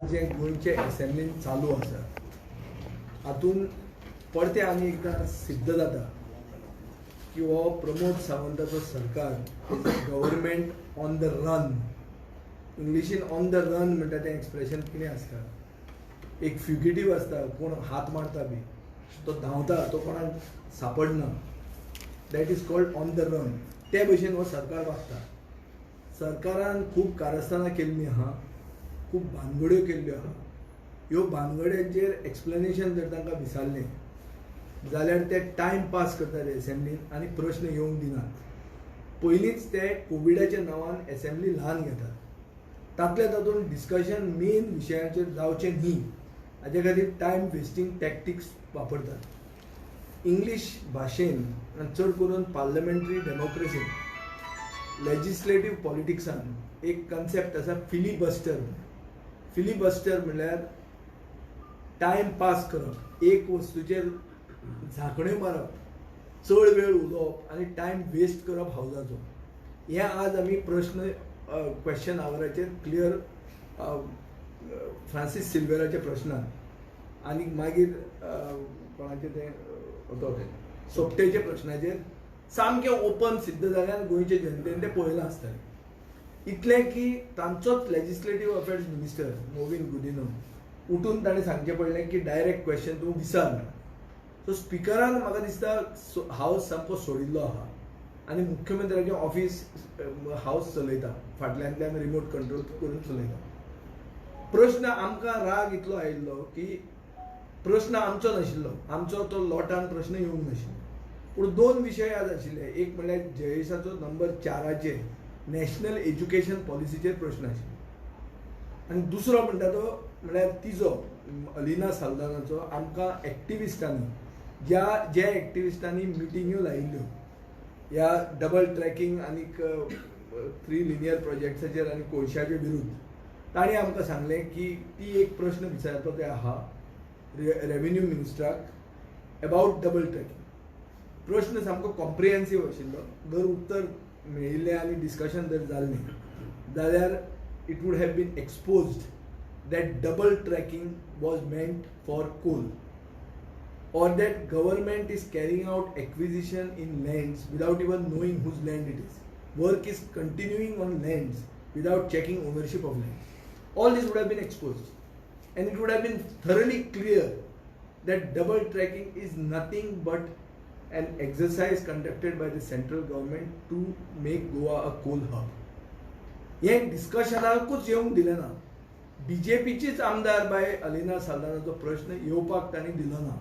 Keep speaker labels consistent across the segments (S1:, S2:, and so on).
S1: जे गोंयचे असेंब्लीन चालू आसा हातून परते आनी एकदां सिद्ध जाता की हो प्रमोद सावंताचो सरकार is a government on the run. इंग्लिशीन ऑन द रन म्हणटा तें एक्सप्रेशन कितें आसता, एक फ्युगिटीव आसता, कोण हात मारता बी, तो धांवता, तो कोणाक सापडना, that is called on the run. ते भशेन हो सरकार वागता. सरकारान खूब कारस्थानां केल्लीं आहा, खूब भानगड्यो केल्ल्यो आहा. ह्यो भानगड्यांचेर एक्सप्लेनेशन जर तांकां विचारलें जाल्यार ते टायम पास करतात एसेंब्लीन आनी प्रश्न येवंक दिनात. पयलींच ते कोविडाच्या नांवान एसेंब्ली ल्हान घेतात. तातल्या तातूंत डिस्कशन मेन विशयाचेर जावचें न्ही हाजे खातीर टायम वेस्टींग टॅक्टिक्स वापरतात. इंग्लीश भाशेन आनी चड करून पार्लमेंटरी डेमोक्रेसीन, लेजिस्लेटीव पॉलिटिक्सान एक कन्सेप्ट आसा फिलिबस्टर. फिलिबस्टर म्हणल्यार टायम पास करप, एक वस्तूचेर झांकण्यो मारप, चड वेळ उलोवप आनी टायम वेस्ट करप हावजाचो. हें आज आमी प्रश्न क्वेश्चन आवराचेर क्लियर फ्रांसीस सिल्वेराच्या प्रश्नान आनी मागीर कोणाचें तें सोपटेच्या प्रश्नाचेर सामकें ओपन सिद्ध जाल्यार गोंयचे जनतेन तें पळयलां आसतलें. इतलें की तांचोच लेजिस्लेटीव अफेर्स मिनिस्टर मोविन गुदिनो उठून ताणें सांगचें पडलें की डायरेक्ट क्वेश्चन तूं विचार. सो स्पिकरान म्हाका दिसता हावस सामको सोडिल्लो आहा आनी मुख्यमंत्र्याचें ऑफिस हावस चलयता, फाटल्यांतल्यान रिमोट कंट्रोल करून चलयता. प्रश्न आमकां राग इतलो आयिल्लो की प्रश्न आमचो नाशिल्लो, आमचो तो लोटान प्रश्न येवंक नाशिल्लो. पूण दोन विशय आज आशिल्ले. एक म्हणल्यार जयेशाचो नंबर 4 नॅशनल एज्युकेशन पॉलिसीचेर प्रश्न आशिल्लो आनी दुसरो म्हणटा तो म्हणल्यार तिजो अलिना साल्दानाचो आमकां एक्टिविस्टांनी ज्या एक्टिविस्टांनी मिटिंग्यो लायिल्ल्यो ह्या डबल ट्रॅकिंग आनी 3 लिनियर प्रोजेक्ट्साचेर आनी कोळशाचे विरुद्ध, ताणें आमकां सांगलें की ती एक प्रश्न विचारपाचो आहा रेव्हेन्यू मिनिस्टराक अबावट डबल ट्रॅकिंग. प्रश्न सामको कॉम्प्रिहेन्सीव आशिल्लो. जर उत्तर मेळिल्लें आनी डिस्कशन जर जाल्लें जाल्यार it would have been exposed that double tracking was meant for coal, or that government is carrying out acquisition in lands without even knowing whose land it is. Work is continuing on lands without checking ownership of land. All this would have been exposed and it would have been thoroughly clear that double tracking is nothing but an exercise conducted by the central government to make Goa a coal hub. हे डिस्कशनाकूच येवंक दिलें ना. बीजेपीचीच आमदार bye Alina साल्दानाचो प्रश्न येवपाक तांणी दिलो ना.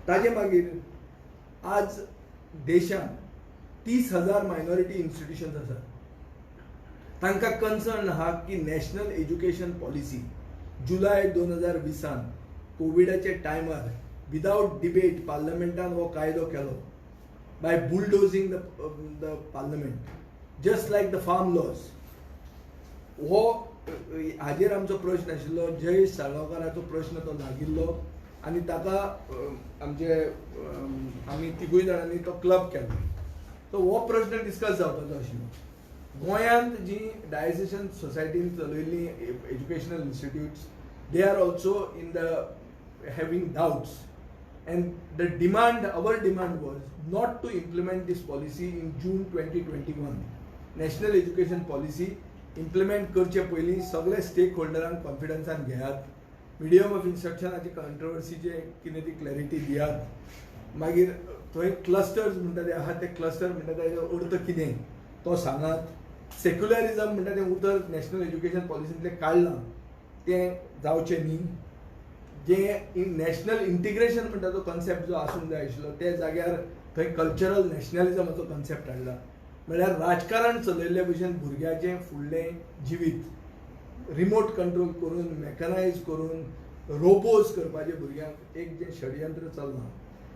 S1: ताजे मागीर आज देशांत 30,000 मायनॉरिटी इन्स्टिट्यूशन्स आसात. तांकां कन्सर्न आहा की नॅशनल एज्युकेशन पॉलिसी जुलय 2020 कोविडाच्या टायमार विदाउट डिबेट पार्लमेंटान हो कायदो केलो by bulldozing the parliament just like the farm laws. हो हाजेर आमचो प्रश्न आशिल्लो. जयेश साळगांवकाराचो प्रश्न तो लागिल्लो आनी ताका आमी तिगूय जाणांनी तो क्लब केलो. सो हो प्रश्न डिस्कस जावपाचो आशिल्लो. गोंयांत जी डायसेशन सोसायटीन चलयल्लीं educational institutes they are also in the having doubts and the demand, our demand was not to implement this policy in June 2021. National education policy implement करचे पयलीं सगळे स्टेक होल्डरांक कॉन्फिडन्सान घेयात, मिडियम ऑफ इन्स्ट्रक्शनाची कंट्रोवर्सीचे कितें ती क्लॅरिटी दियात. मागीर थंय क्लस्टर्स म्हणटा ते आहा, ते क्लस्टर म्हणटा तेजो अर्थ कितें तो सांगात. सेक्युलरिझम म्हणटा तें उतर नॅशनल एज्युकेशन पॉलिसींतलें काडलां तें जावचें न्ही. जे नॅशनल इंटिग्रेशन म्हणटा तो कन्सेप्ट जो आसूंक जाय आशिल्लो त्या जाग्यार थंय कल्चरल नॅशनलिझमाचो कन्सेप्ट हाडला. म्हळ्यार राजकारण चलयल्ले भशेन भुरग्याचें फुडलें जिवीत रिमोट कंट्रोल करून, मॅकनायज करून, रोबोज करपाचें भुरग्यांक एक जें षडयंत्र चल्लां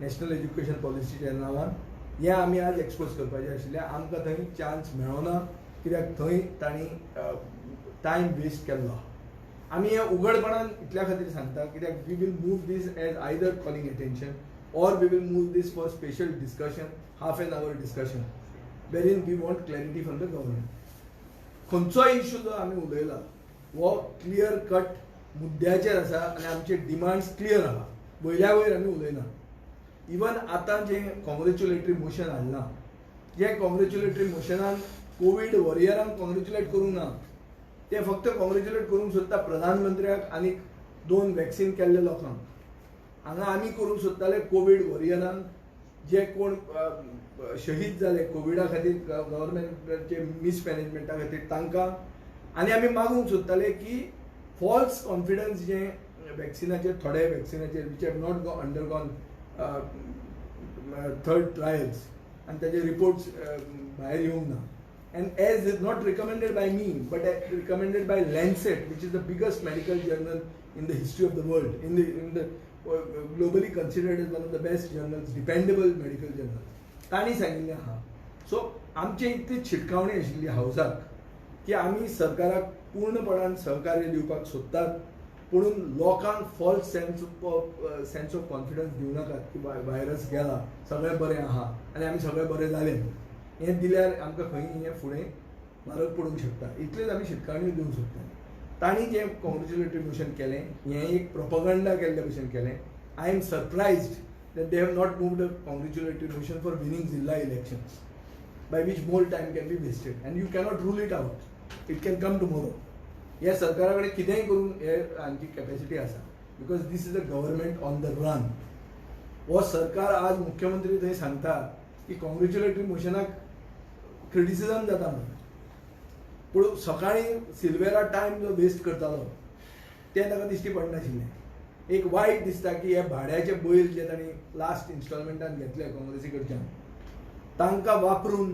S1: नॅशनल एज्युकेशन पॉलिसीच्या नांवान, हें आमी आज एक्सपोज करपाचें आशिल्लें. आमकां थंय चान्स मेळोना कित्याक थंय तांणी टायम वेस्ट केल्लो. आमी हें उघडपणान इतल्या खातीर सांगता कित्याक we will move this as either calling attention or we will move this for special discussion, half an hour discussion, wherein we want clarity from the government. खंयचो इश्यू जो आमी उलयला वो क्लियर कट मुद्द्याचेर आसा आनी आमचे डिमांड्स क्लियर आहा. वयल्या वयर आमी उलयना. इवन आतां जें कॉंग्रेच्युलेटरी मोशन हाडलां, जे कॉंग्रेच्युलेटरी मोशनान कोवीड वॉरियरांक कॉंग्रेच्युलेट करूंक ना, ते फक्त कॉंग्रेच्युलेट करूंक सोदता प्रधानमंत्र्याक आनी 2 वॅक्सीन केल्ले लोकांक. हांगा आमी करूंक सोदताले कोवीड वॉरियरांक, जे कोण शहीद जाले कोविडा खातीर गव्हर्मेंटाचे मिसमॅनेजमेंटा खातीर तांकां. आनी आमी मागूंक सोदताले की फॉल्स कॉन्फिडन्स जे वॅक्सिनाचेर थोडे वॅक्सिनाचेर which have not undergone third trials आनी ताजे रिपोर्ट्स भायर येवंक ना. And as is not recommended by me, but recommended by Lancet, which is the biggest medical journal in the history of the world, in the globally considered as one of the best journals, dependable medical journals. ताणी सांगिल्लें आहा. सो आमचे इतली छिटकावणी आशिल्ली हावजाक की आमी सरकाराक पूर्णपणान सहकार्य दिवपाक सोदतात, पुणून लोकांक फॉल्स सेन्स ऑफ कॉन्फिडन्स दिवं नाकात की व्हायरस गेला, सगळें बरें आहा आनी आमी सगळें बरें जालें. हें दिल्यार आमकां खंय हें फुडें म्हारग पडूंक शकता. इतलेच आमी शिटकावणी दिवंक सोदता. तांणी जें कॉंग्रेच्युलेटरी मोशन केलें, हें एक प्रोपगंडा केल्ले भशेन केलें. I am सरप्रायज्ड that they have not moved a congratulatory motion for winning Zilla elections, by which more time can be wasted, and you cannot rule it out. It can come tomorrow. ह्या सरकारा कडेन कितेंय करूंक हे हांची capacity आसा, because this is a government on the run. हो सरकार आज मुख्यमंत्री थंय सांगता की कॉंग्रेच्युलेटरी मोशनाक क्रिटिसिजम जाता म्हणून, पूण सकाळीं सिल्वेरा टायम जो वेस्ट करतालो तें ताका दिश्टी पडनाशिल्लें. एक वायट दिसता की हे भाड्याचे बैल जे तांणी लास्ट इन्स्टॉलमेंटान घेतले काँग्रेसी कडच्यान, तांकां वापरून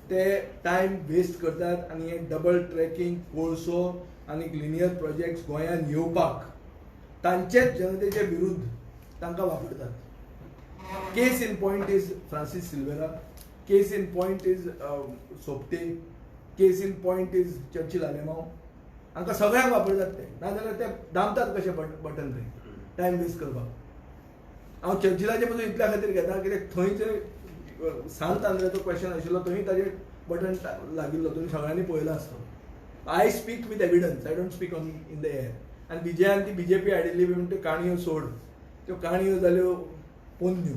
S1: ते टायम वेस्ट करतात आनी हे डबल ट्रॅकिंग, कोळसो आनी लिनियर प्रोजेक्ट्स गोंयांत येवपाक तांचेच जनतेचे विरुद्ध तांकां वापरतात. Case in point is Francis Silveira, case in point is Sopte, case in point is Churchill Alemao. हांकां सगळ्यांक वापरतात ते, नाजाल्यार ते दामतात कशे बटन थंय टायम वेस्ट करपाक. हांव चर्चिलाचे पसून इतल्या खातीर घेता कित्याक थंय जे सांत आंद्रेचो क्वेश्चन आशिल्लो थंय ताजेर बटन लागिल्लो, तुमी सगळ्यांनी पळयलो आसतलो. I speak with evidence, I don't speak on in the air. आनी विजयान ती बीजेपी हाडिल्ली म्हणून त्यो काणयो सोड, त्यो काणयो जाल्यो पोन्न्यो.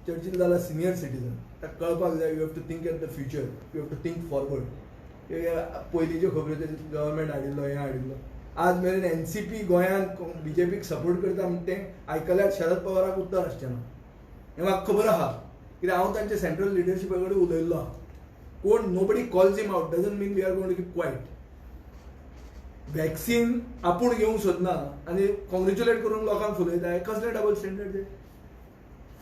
S1: चर्चिल जाला सिनियर सिटीजन, ताका कळपाक जाय you have to think at the future, you have to think forward. पयलींच्यो खबरो गव्हर्मेंट हाडिल्लो, हें हाडिल्लो. आज मेरेन एनसीपी गोंयांत बीजेपीक सपोर्ट करता म्हणटा तें आयकल्यार शरद पवाराक उत्तर आसचें ना. हें म्हाका खबर आहा कित्याक हांव तांचे सेंट्रल लिडरशिपा कडेन उलयल्लो आहा. कोण nobody calls him out doesn't mean we are going to keep quiet. Vaccine आपूण घेवंक सोदना आनी कॉंग्रेच्युलेट करून लोकांक फुलयता, कसले डबल स्टँडर्ड ते.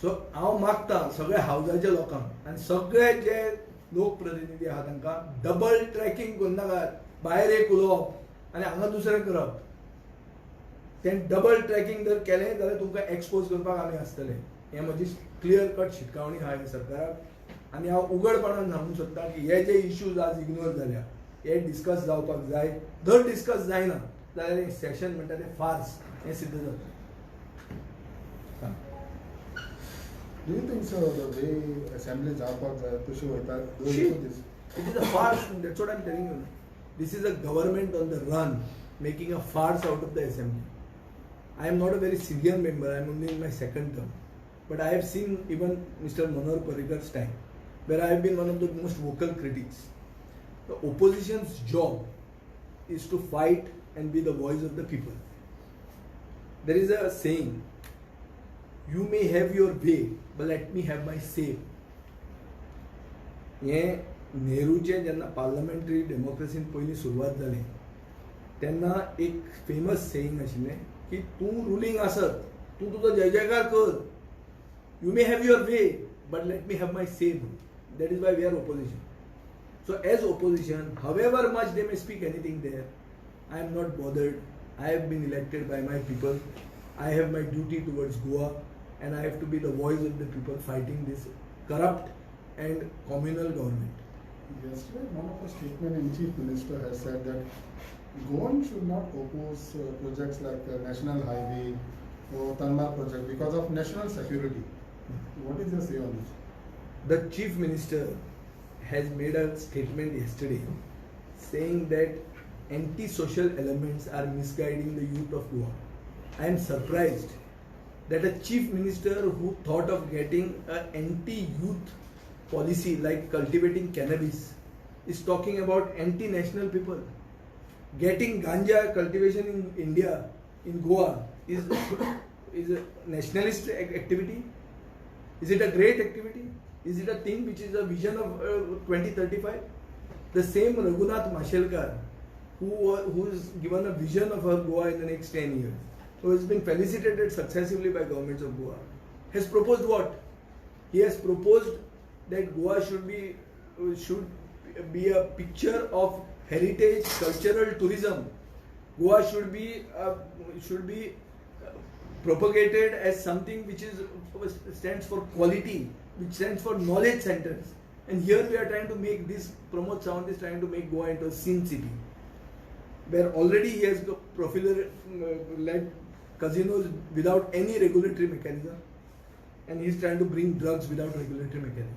S1: सो हांव मागता सगळे हावजाचे लोकांक आनी सगळे जे लोकप्रतिनिधी आहा तांकां डबल ट्रॅकिंग करूं नाकात. भायर एक उलोवप आनी हांगा दुसरें करप. तें डबल ट्रॅकिंग जर केलें जाल्यार तुमकां एक्सपोज करपाक आमी आसतले. हें म्हजी क्लियर कट शिटकावणी आहा ह्या सरकाराक. आनी हांव उघडपणान सांगूंक सोदतां की हे जे इश्यूज आज इग्नोर जाल्या हे डिस्कस जावपाक जाय. जर डिस्कस जायना जाल्यार हें सेशन म्हणटा तें फार्स हें सिद्ध जाता.
S2: Do you think so the way assembly जावपाक जाय तशी वयता?
S1: It is a farce. That's what I'm telling you. This is a government on the run, making a farce out of the assembly. I am not a very senior member. I am only in my second term, but I have seen even Mr. Manohar Parrikar's time, where I have been one of the most vocal critics. The opposition's job is to fight and be the voice of the people. There is a saying, you may have your way, but let me have my say. हें नेहरूचे जेन्ना parliamentary डेमोक्रेसीन पयलीं सुरवात जाली तेन्ना एक famous saying आशिल्लें की तूं रुलींग आसत, तूं तुजो जय जयकार कर, you may have your way but let me have my say. That is why we are opposition. So as opposition, however much they may speak anything there, I am not bothered. I have been elected by my people. I have my duty towards Goa and I have to be the voice of the people fighting this corrupt and communal government.
S2: Yesterday, one of the statement in Chief Minister has said that Goa should not oppose projects like the National Highway or Tanmar project because of national security. What is your say on this?
S1: The Chief Minister has made a statement yesterday saying that anti-social elements are misguiding the youth of Goa. I am surprised that a chief minister who thought of getting an anti-youth policy like cultivating cannabis is talking about anti-national people. Getting ganja cultivation in India, in Goa, is a nationalist activity? Is it a great activity? Is it a thing which is a vision of 2035? The same Raghunath Mashelkar, who is given a vision of Goa in the next 10 years, who has been felicitated successively by governments of Goa, has proposed what? He has proposed that Goa should be a picture of heritage cultural tourism. Goa should be propagated as something which stands for quality, which stands for knowledge centers. And here we are trying to make this, Pramod Sawant is trying to make Goa into a sin city, where already he has led casinos without any regulatory mechanism, and he is trying to bring drugs without regulatory mechanism.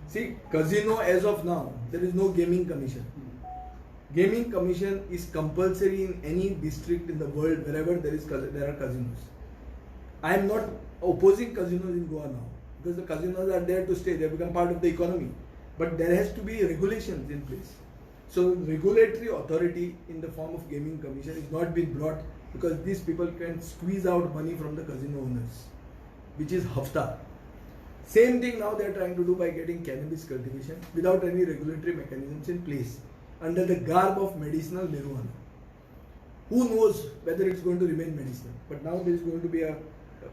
S1: See, casino as of now, there is no gaming commission. Gaming commission is compulsory in any district in the world wherever there are casinos. I am not opposing casinos in Goa now, because the casinos are there to stay, they become part of the economy. But there has to be regulations in place. So regulatory authority in the form of gaming commission is not being brought, because these people can squeeze out money from the casino owners, which is hafta. Same thing now they are trying to do by getting cannabis cultivation without any regulatory mechanisms in place, under the garb of medicinal marijuana. Who knows whether it's going to remain medicinal? But now there is going to be a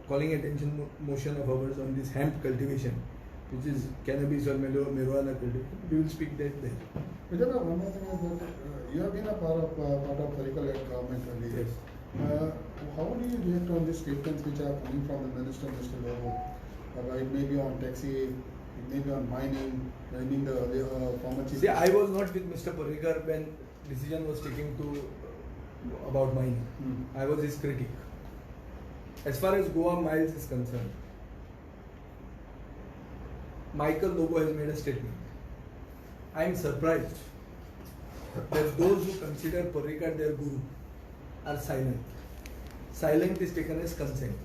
S1: calling attention motion of ours on this hemp cultivation, which is cannabis or marijuana cultivation. We will speak that there.
S2: Vijay, one more thing is that you have been a part of Parrikar-led government earlier.
S1: Yes.
S2: How do you react on these statements which are coming from the minister, Mr. Lobo? It may be on taxi, it may be on mining, mining the former chief.
S1: See, I was not with Mr. Parrikar when decision was taken about mining. I was his critic. As far as Goa Miles is concerned, Michael Lobo has made a statement. I am surprised that those who consider Parrikar their guru are silent. Silent is taken as consent.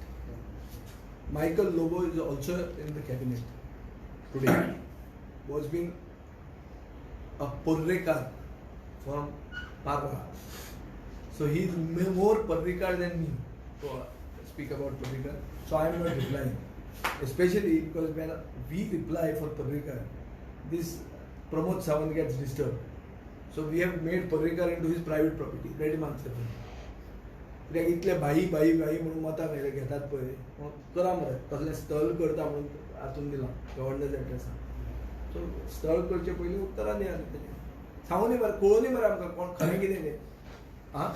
S1: Michael Lobo is also in the cabinet today. Was being a Parrikar from Parra. So he is more Parrikar than me to speak about Parrikar. So I am not replying. Especially because when we reply for Parrikar, this Pramod Sawant gets disturbed. So we have made Parrikar into his private property. Let him answer. कित्याक इतले भाई म्हणून मतां घेतात पळय करा मरे कसलें स्थळ करता म्हणून हातून दिलां गव्हर्नन्स एड्रेसान. सो स्थळ करचे पयलीं उत्तरां दियात तेजें सांगूनी मरे कळोनी मरे आमकां कोण खरें कितें तें आं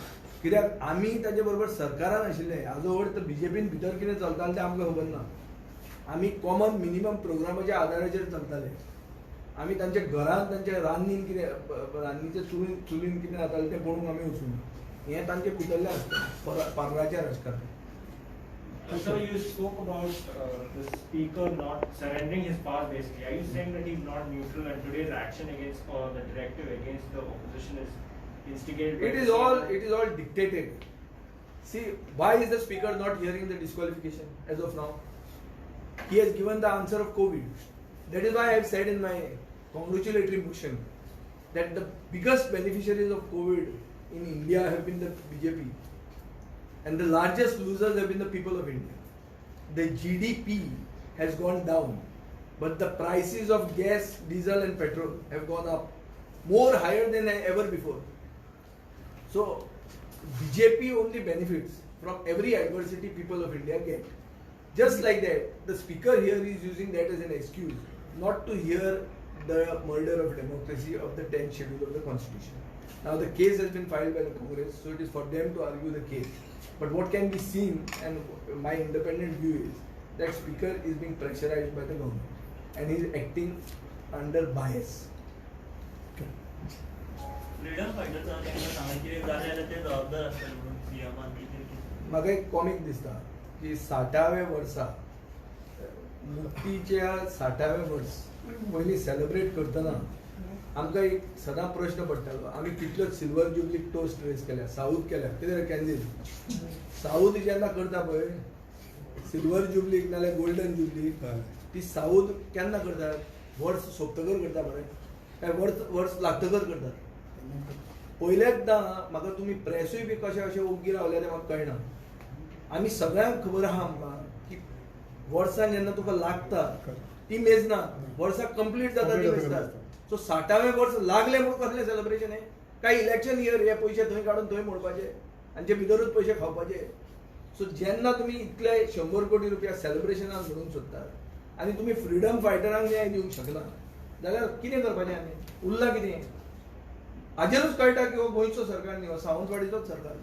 S1: कित्याक आमी ताचे बरोबर सरकारान आशिल्ले हाजो अर्थ BJPन भितर कितें चलतालें तें आमकां खबर ना. आमी कॉमन मिनिमम प्रोग्रामाच्या आदाराचेर चलताले. आमी तांच्या घरांत तांच्या रान्नीन कितें रान्नीच्या चुलीन कितें जातालें तें पळोवंक आमी वचूना. हें तांचे भितरलें आसता पार्राचें राजकारण.
S3: So you spoke about the speaker not surrendering his power basically. Are you saying that he's not neutral and today's action against or the directive against the opposition is instigated by
S1: It is all dictated. See, why is the speaker not hearing the disqualification as of now? He has given the answer of COVID. That is why I have said in my congratulatory motion that the biggest beneficiaries of COVID in India have been the BJP, and the largest losers have been the people of India. The GDP has gone down, but the prices of gas, diesel and petrol have gone up more higher than ever before. So BJP only benefits from every adversity people of India get. Just like that, the speaker here is using that as an excuse not to hear the murder of democracy of the 10th schedule of the constitution. Now the case has been filed by the Congress, so it is for them to argue the case. But what can be seen, and my independent view is, that speaker is being pressurized by the government and he is acting under bias.
S4: Freedom फायटरचा तेंका सांगून कितें जालें जाल्यार ते जबाबदार आसतले म्हणून सीएमान कितें
S1: म्हाका एक कॉमिक दिसता की 60व्या वर्सा मुक्तीच्या 60व्या वर्स पयलीं सेलिब्रेट करतना आमकां एक सदां प्रश्न पडटालो आमी कितल्यो सिल्वर जुबली टोस्ट रेस केल्या साऊथ केल्या कितें कॅन्डील साऊथ जेन्ना करता पळय सिल्वर जुबलीक नाल्यार गोल्डन जुबलीक ती साऊथ केन्ना करतात वर्स सोंपतकर करता मरे काय वर्स लागतकर करतात पयलेचदां म्हाका तुमी प्रेसूय बी कशें अशें ओग्गी रावल्या तें म्हाका कळना आमी सगळ्यांक खबर आहा आमकां की वर्सान जेन्ना तुका लागता ती मेजना वर्साक कंप्लीट जाता ती मेजता सो 60वें वर्स लागले म्हणून कसलें सेलिब्रेशन हें काय इलेक्शन इयर हे पयशे थंय काडून थंय मोडपाचे आनी ते भितरूच पयशे खावपाचे सो जेन्ना तुमी इतले 100 कोटी रुपया सेलिब्रेशनाक म्हणून सोदतात आनी तुमी फ्रिडम फायटरांक न्याय दिवंक शकना जाल्यार कितें करपाचें आमी उरलां कितें हाजेरूच कळटा की हो गोंयचो सरकार न्ही हो सावंतवाडीचोच सरकार